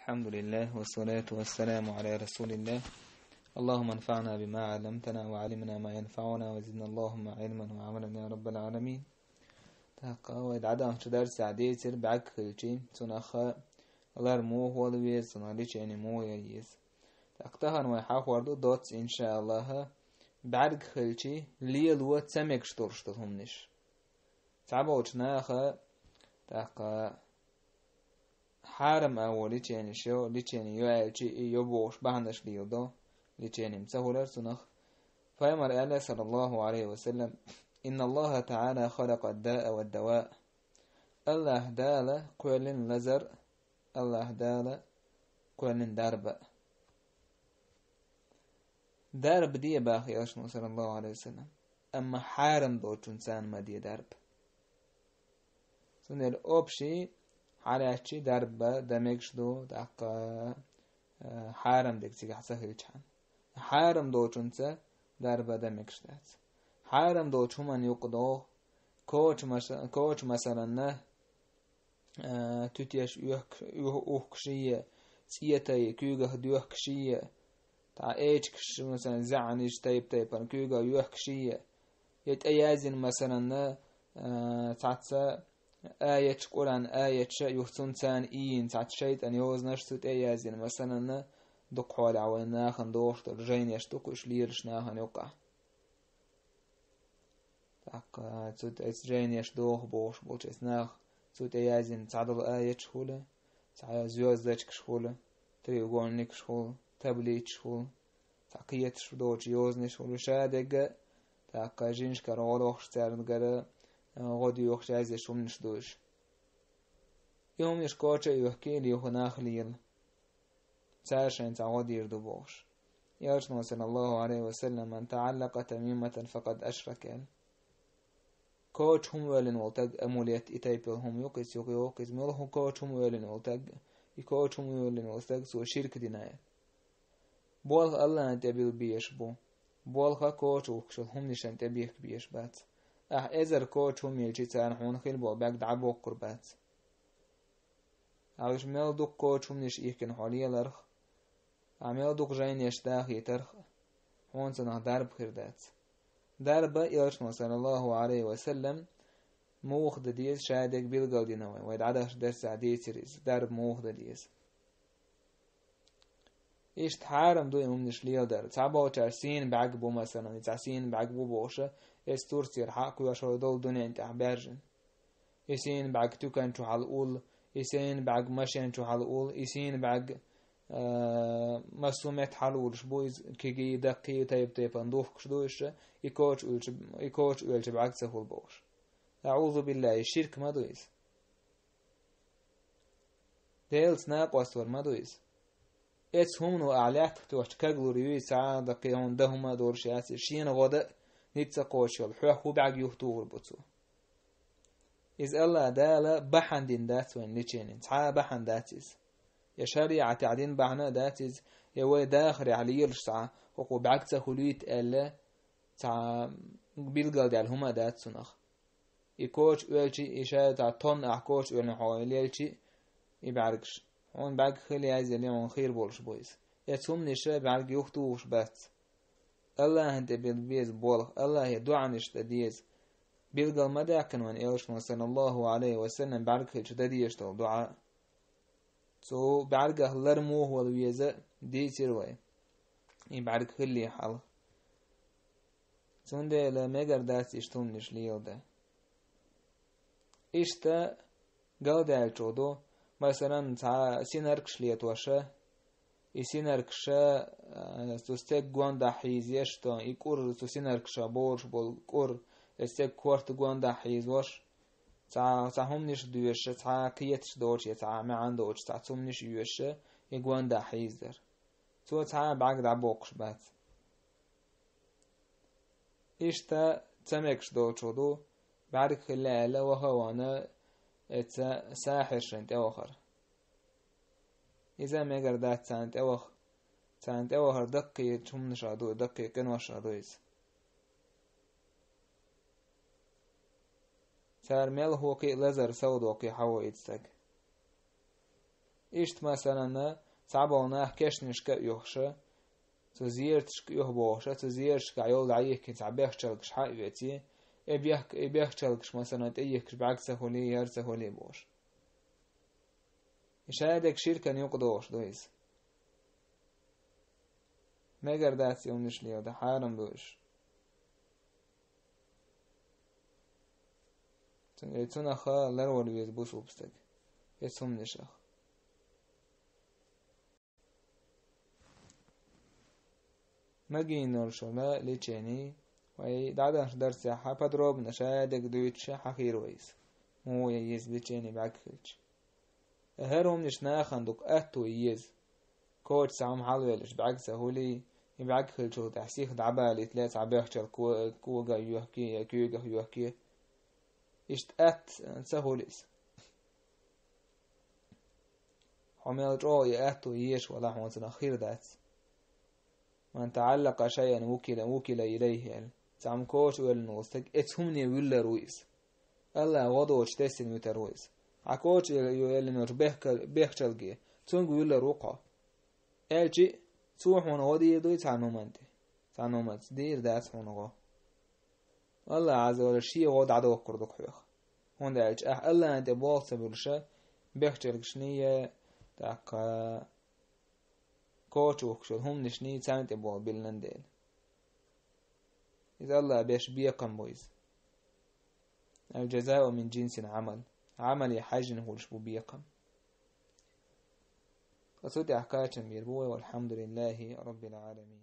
الحمد لله والصلاة والسلام على رسول الله. اللهم انفعنا بما علمتنا وعلمنا ما ينفعنا وزدنا اللهم علما وعملا يا رب العالمين. تقاويد عدم درس عديتر بعك خلشي تنخا الله رموه والويز تناليش يعني مو ييز تقتهن ويحاق وردو دوتس إن شاء الله بعد خلشي ليل وتسمك شتورشتهم نش تعبوشناخا تقا حارم أولي تاني شو لتاني يوالجي يبوش بهندش ليودو لتاني مسهولر سنخ فيمر الله صلى الله عليه وسلم إن الله تعالى خلق الداء والدواء الله دال قولن لزر الله دال قولن درب دي باخي أشنو صلى الله عليه وسلم أما حارم دو تنسان ما دي درب سنر أبشي حالاتشي دربا دمكش دو دقا حارم ديك تيجي حسهل جحن حارم دو چونسا دربا دمكش دات حارم دو چومن يقدو كوچ مثلا نه تتيش يوكشية سيتاي كيوغا ديوكشية تا ايشكش مثلا زعنيش تايب كيوغا يوكشية يتأيازن مثلا نه تعتسا آية قرآن آية يحسن تان إين تعت شيطان يوزنش تut أيازين مثلا دق حوال عوينا خندوش ترجين يشتوكش ليرش ناهن يوقع تاق تut أسجين يشدوخ بوش بوش اسناخ تut أيازين تعدل آية شخولة تع زيوزدش كشخولة تريوغونيك شخول تبليت شخول تاقية شدوش يوزنش شخول شادق تاق جينش كارولوخ شتارن غادي يوخش عايز يشوم نشدوش يوم يشكوشة يحكي لي يخناخ ليل ساشن تعودي يردو بوش يرشنا صلى الله عليه وسلم من تعلق تميمة فقد أشرك كوش هم ولن والتق أموليت إتايبل هم يوكس ملهم كوش هم ولن والتق يكوش هم ولن والتق سو شرك ديناية بول الله نتبيل بيش بول كوش وكشل هم نشان تبيك بيش بات ازر كوچ هم يجي تان حون خيل بو باك دعبو قربات عاوش ميل دوق كوچ هم نش يكن حاليا لرخ عميل دوق جاين يشتاخ يترخ حون سنه درب خردات درب يرشنا صلى الله عليه وسلم موخ ديز شادك بيلقل دينوي ويد عدش درس عدي تريز درب موخ ديز إيش تحارم دو يوم نشليل در تعبو ترسين بعقبو مثلا ترسين بعقبو بوشة استورتير حق ويشو دول دنيا انت عبارجن يسين بعق توكن شو حلقول يسين بعق مشين شو حلقول يسين بعق مسومت حلول شبويز كيجي دقي تيب اندوف كشدوش يكوش ويلش بعق سهول بوش أعوذ بالله الشرك ما دويس ديلس ناقوستور ما دويس اتس هم نو أعلاك توش كاغلو ريوي ساعة دقيقون دهما دور شاسي شين غدا نيتسا قوشل حوحو بعق يهتور بطو إذ الله دالا بحن دين دات وين ليشينين تعا بحن داتيز يا شريعة تعدين بحنا داتيز يوي داخري على يرشع وقو بعق تخلويت ألا تعا بيلقال ديال هما دات سنخ يكوش ويلشي إشارة تع طن أحكوش ويلن حوالي يلشي يبعرقش هون بعق خلي عايز اليوم خير بولش بويس يتهم نشا بعق يهتوش بات الله هنت بالبيز بولخ الله يدعى نشتديز بيلقى المدى كان وان إيش صلى الله عليه وسلم بعرق الشداديش تل دعاء سو بعرقه لرموه والويزة دي تروي يبعرق خلي حال سون ده لمجر داس يشتم نشليل ده إشتا قال ده الجودو مثلا تا سينركش ليتوشه يسينركشا تستيق غواندا حيزيشتا يكور تسينركشا بورش بالكور استيق كورت غواندا حيزوش تا هم نش دوش تا كيتش دوش تا ما عندوش تا هم نش يوش يغواندا حيزر تو تا بعد عبوقش بات إشتا تمكش دوشودو بعد خلال وهوانا اتسا ساحر شنت أوخر إذا ما قردات سانت أوخر دقي تشم نشادو دقي كنوش رادويز سار ميل هو كي لزر سود وكي حوا يتسق إشت مثلا صعبونا كشنش كيوخشة تزيرتش كيوخبوخشة تزيرتش كعيول عيك كتعبيخ تشلكش حقيقتي إبيخ تشلكش مثلا تأيكش بعكسه هولي يرسه هولي بوش إيش هادك شركة يقدوش دويس ما قردات يومنش ليه ده حارم دوش تنا خا لرور بيز بوس وبستك يسهم نشخ ما جينور شولا ليتشيني وي دعدا درس حا بدروب نشادك دويتش حخير ويس مو ييز ليتشيني بعكلش هرهم نشنا خندق أتو ييز كوت سام حلوش بعكسه هولي يبعكل شو تحسيخ دعبالي تلاس عبيخشل كوغا يوحكي كيوغا يوحكي اشتأت سهوليس حميل جو يأتو ييش ولا حمصنا خير دات من تعلق شيئا وكل إليه يعني تعم كوش والنوستك اتهمني ولا رويس الله غضوش تسن مترويس عكوش يلنوش بيخشل تونغ ولا روقا الجي تروح من غادي يدوي تعنومنت دير داس هونغا الله عز وجل شيء غاد عدو كردك حيخ هون دالج الله أنت باص برشة بيخشل شنية تاك كوش وكشل هم نشني تانت بوا باللندين إذا الله بيش بيقم بويز الجزاء من جنس عمل يحاجن هو لشبو بيقم قصدي أحكاة ميربوه والحمد لله رب العالمين.